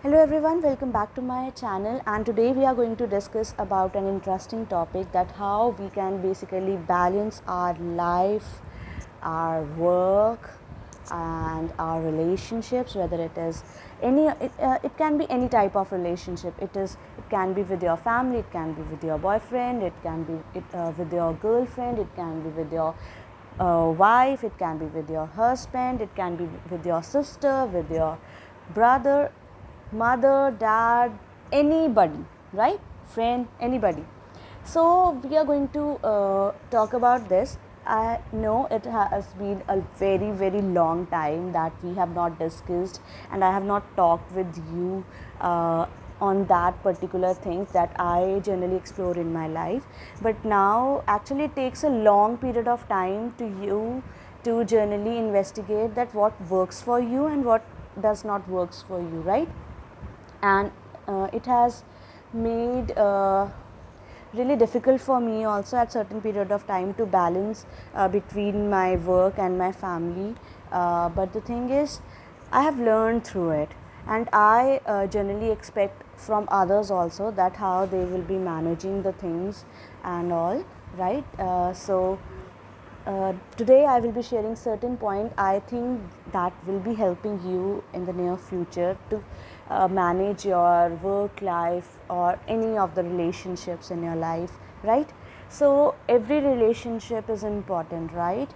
Hello everyone, welcome back to my channel, and today we are going to discuss about an interesting topic, that how we can basically balance our life, our work and our relationships, whether it is it can be any type of relationship. It can be with your family, it can be with your boyfriend, it can be with your girlfriend, it can be with your wife, it can be with your husband, it can be with your sister, with your brother, mother, dad, anybody, right? Friend, anybody. So we are going to talk about this. I know it has been a very, very long time that we have not discussed, and I have not talked with you on that particular things that I generally explore in my life. But now actually it takes a long period of time to you to generally investigate that what works for you and what does not works for you, right? And it has made really difficult for me also at certain period of time to balance between my work and my family, but the thing is, I have learned through it, and I generally expect from others also that how they will be managing the things and all, right? Today I will be sharing certain point I think that will be helping you in the near future to manage your work life or any of the relationships in your life, right? So every relationship is important, right?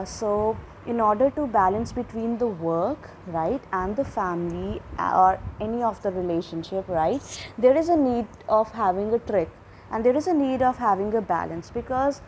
So in order to balance between the work, right, and the family or any of the relationship, right, there is a need of having a trick, and there is a need of having a balance, because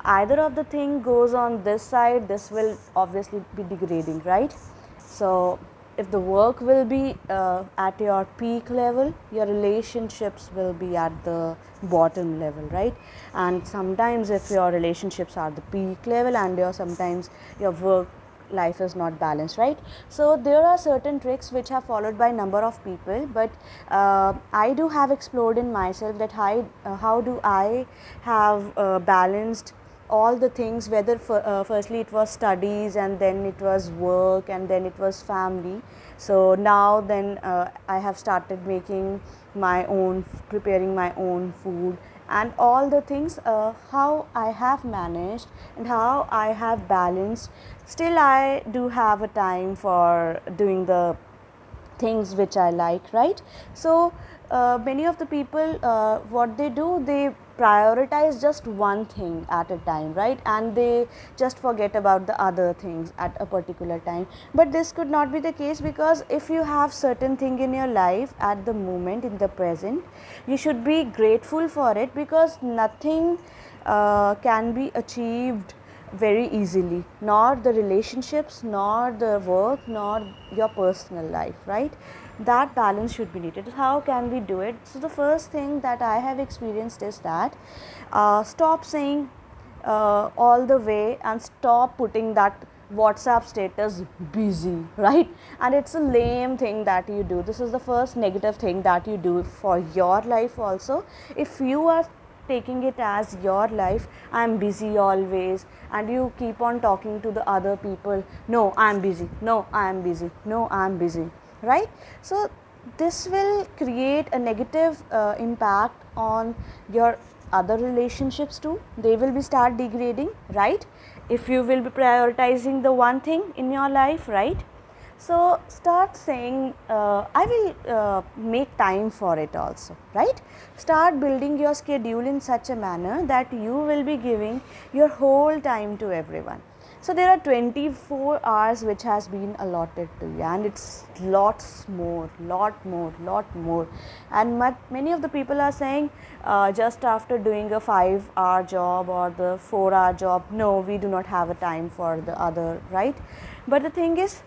either of the thing goes on this side, this will obviously be degrading, right? So if the work will be at your peak level, your relationships will be at the bottom level, right? And sometimes if your relationships are the peak level and sometimes your work life is not balanced, right? So there are certain tricks which are followed by number of people, but I do have explored in myself that how do I have balanced all the things, whether firstly it was studies, and then it was work, and then it was family. So now then I have started making my own, preparing my own food, and all the things, how I have managed and how I have balanced. Still I do have a time for doing the things which I like, right? So many of the people, what they do, they prioritize just one thing at a time, right? And they just forget about the other things at a particular time. But this could not be the case, because if you have certain thing in your life at the moment, in the present, you should be grateful for it, because nothing can be achieved very easily, nor the relationships, nor the work, nor your personal life, right? That balance should be needed. How can we do it? So the first thing that I have experienced is that stop saying all the way, and stop putting that WhatsApp status busy, right? And it's a lame thing that you do. This is the first negative thing that you do for your life also. If you are taking it as your life, I'm busy always, and you keep on talking to the other people, no I'm busy, no I'm busy, no I'm busy, right? So this will create a negative impact on your other relationships too. They will be start degrading, right? If you will be prioritizing the one thing in your life, right? So start saying, I will make time for it also, right? Start building your schedule in such a manner that you will be giving your whole time to everyone. So there are 24 hours which has been allotted to you, and it's lots more, lot more, lot more. And many of the people are saying, just after doing a 5-hour job or the 4-hour job, no, we do not have a time for the other, right? But the thing is,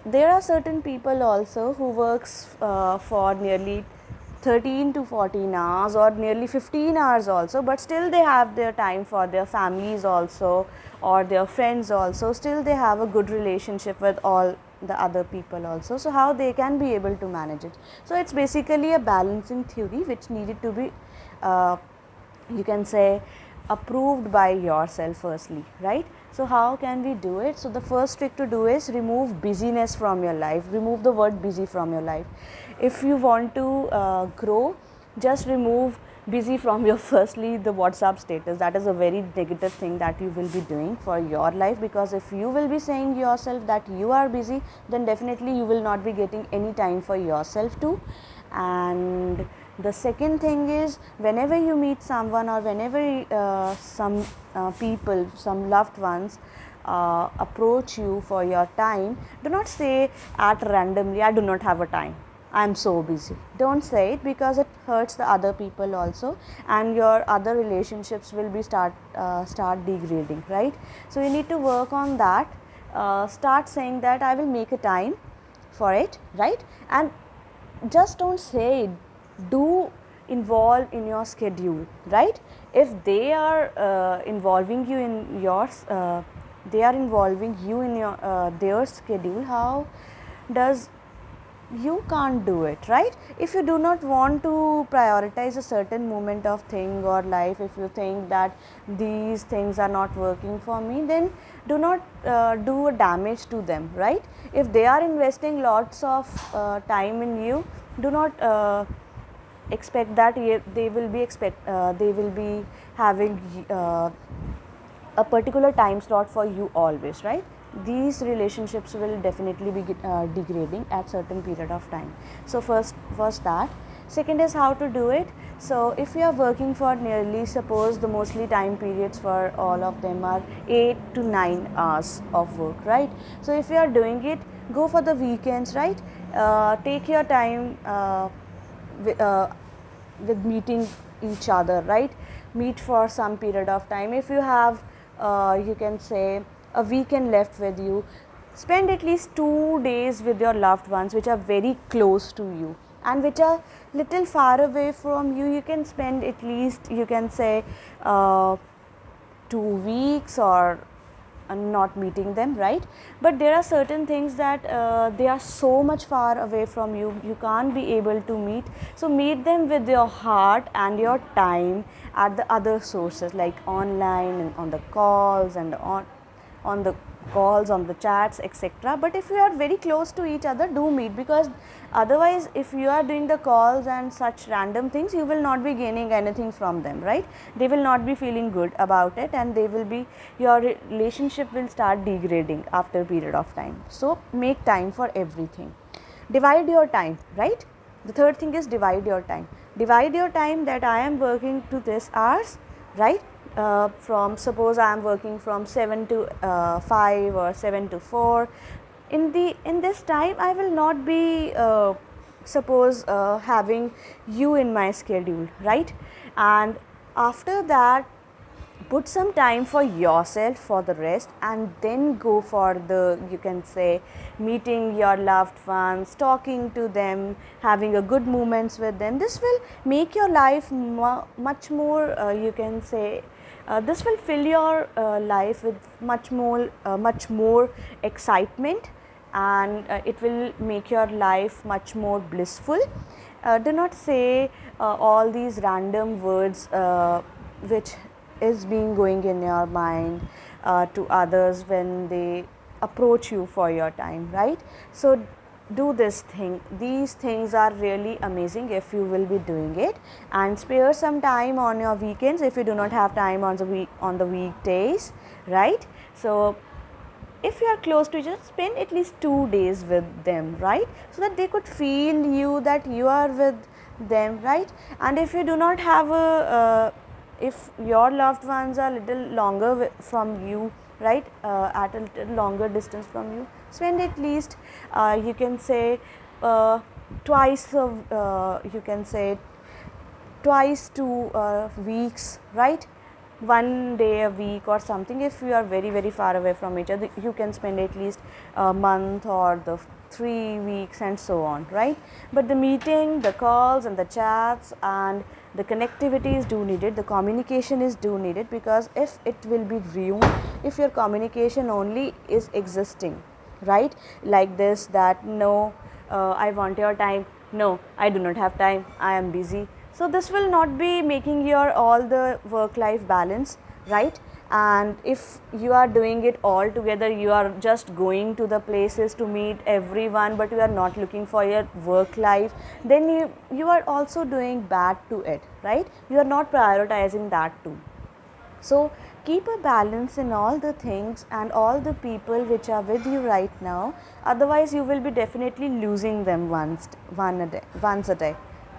there are certain people also who works for nearly 13 to 14 hours or nearly 15 hours also, but still they have their time for their families also, or their friends also. Still they have a good relationship with all the other people also. So how they can be able to manage it? So it's basically a balancing theory which needed to be, you can say, approved by yourself firstly, right? So how can we do it? So the first trick to do is remove busyness from your life. Remove the word busy from your life. If you want to grow, just remove busy from your firstly the WhatsApp status. That is a very negative thing that you will be doing for your life, because if you will be saying yourself that you are busy, then definitely you will not be getting any time for yourself too. And the second thing is, whenever you meet someone, or whenever some people, some loved ones approach you for your time, do not say at randomly, I do not have a time, I am so busy. Don't say it, because it hurts the other people also, and your other relationships will be start degrading, right? So you need to work on that. Start saying that I will make a time for it, right? And just don't say it, do involve in your schedule, right? If they are involving you in yours, they are involving you in your their schedule, how does you can't do it, right? If you do not want to prioritize a certain moment of thing or life, if you think that these things are not working for me, then do not do a damage to them, right? If they are investing lots of time in you, do not expect that they will be having a particular time slot for you always, right? These relationships will definitely be degrading at certain period of time. So first that. Second is how to do it. So if you are working for nearly, suppose the mostly time periods for all of them are 8 to 9 hours of work, right? So if you are doing it, go for the weekends, right? Take your time with meeting each other, right? Meet for some period of time. If you have you can say a weekend left with you, spend at least 2 days with your loved ones which are very close to you, and which are little far away from you. You can spend at least, you can say 2 weeks or not meeting them, right? But there are certain things that they are so much far away from you, you can't be able to meet. So meet them with your heart and your time at the other sources, like online and on the calls and on the calls, on the chats, etc. But if you are very close to each other, do meet, because otherwise if you are doing the calls and such random things, you will not be gaining anything from them, right? They will not be feeling good about it, and they will be, your relationship will start degrading after a period of time. So make time for everything. Divide your time, right? The third thing is divide your time. Divide your time, that I am working to this hours, right? From, suppose I am working from 7 to 5 or 7 to 4. In this time I will not be suppose having you in my schedule, right? And after that, put some time for yourself for the rest, and then go for the, you can say, meeting your loved ones, talking to them, having a good moments with them. This will make your life much more you can say this will fill your life with much more excitement, and it will make your life much more blissful. Do not say all these random words which is being going in your mind to others when they approach you for your time, right? So do this thing. These things are really amazing if you will be doing it, and spare some time on your weekends if you do not have time on the weekdays, right? So if you are close to each other, spend at least 2 days with them, right? So that they could feel you, that you are with them, right? And if you do not have a if your loved ones are little longer from you, right, at a little longer distance from you, spend at least you can say twice of you can say twice 2 weeks, right? One day a week or something. If you are very far away from each other, you can spend at least a month or the 3 weeks and so on, right? But the meeting, the calls and the chats and the connectivity is do needed, the communication is do needed, because if it will be ruined if your communication only is existing, right, like this, that no, I want your time, no, I do not have time, I am busy. So this will not be making your all the work life balance, right? And if you are doing it all together, you are just going to the places to meet everyone, but you are not looking for your work life, then you are also doing bad to it, right? You are not prioritizing that too. So keep a balance in all the things and all the people which are with you right now. Otherwise, you will be definitely losing them once a day.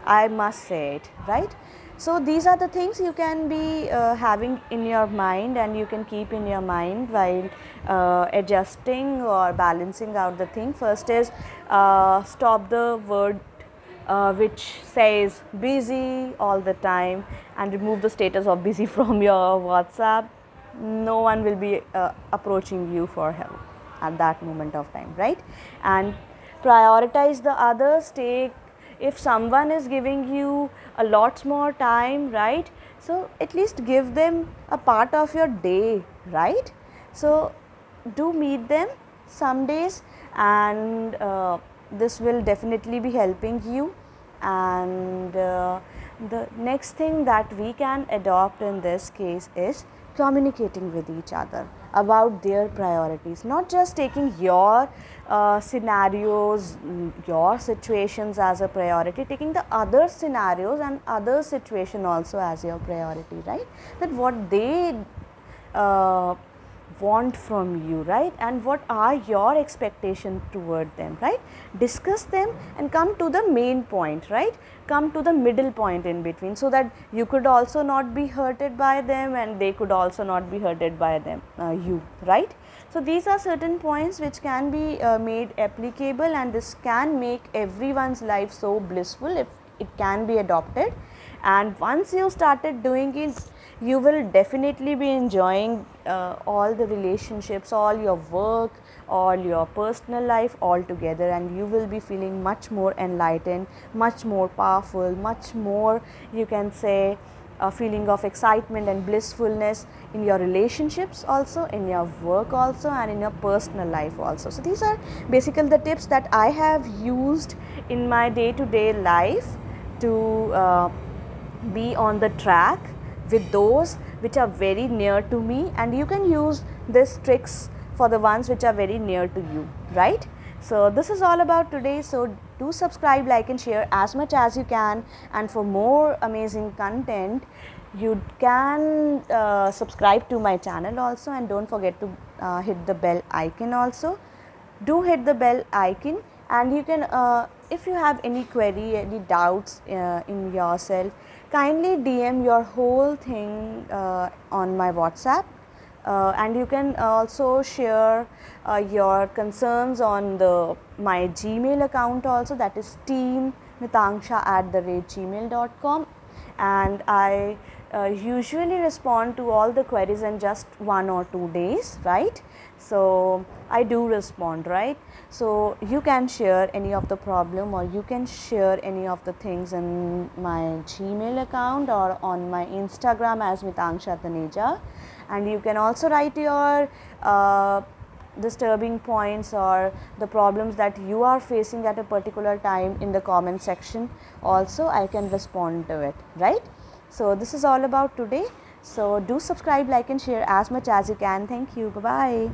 I must say it, right? So these are the things you can be having in your mind, and you can keep in your mind while adjusting or balancing out the thing. First is stop the word which says busy all the time, and remove the status of busy from your WhatsApp. No one will be approaching you for help at that moment of time, right? And prioritize the others. Take, if someone is giving you a lot more time, right, so at least give them a part of your day, right? So do meet them some days, and this will definitely be helping you. And the next thing that we can adopt in this case is communicating with each other about their priorities, not just taking your scenarios, your situations as a priority, taking the other scenarios and other situation also as your priority, right? That what they uh, want from you, right? And what are your expectations toward them, right? Discuss them and come to the main point, right? Come to the middle point in between, so that you could also not be hurted by them and they could also not be hurted by them, you, right? So these are certain points which can be made applicable, and this can make everyone's life so blissful if it can be adopted. And once you started doing it, you will definitely be enjoying all the relationships, all your work, all your personal life all together, and you will be feeling much more enlightened, much more powerful, much more, you can say, a feeling of excitement and blissfulness in your relationships also, in your work also, and in your personal life also. So these are basically the tips that I have used in my day-to-day life to be on the track with those which are very near to me, and you can use these tricks for the ones which are very near to you, right? So this is all about today. So do subscribe, like and share as much as you can, and for more amazing content you can subscribe to my channel also, and don't forget to hit the bell icon also. Do hit the bell icon, and you can if you have any query, any doubts in yourself, kindly DM your whole thing on my WhatsApp, and you can also share your concerns on the my Gmail account also, that is teammitanksha@gmail.com, and I usually respond to all the queries in just 1 or 2 days, right? So I do respond, right? So you can share any of the problem, or you can share any of the things in my Gmail account or on my Instagram as Mitanksha Taneja, and you can also write your disturbing points or the problems that you are facing at a particular time in the comment section also. I can respond to it, right? So this is all about today. So do subscribe, like and share as much as you can. Thank you. Bye bye.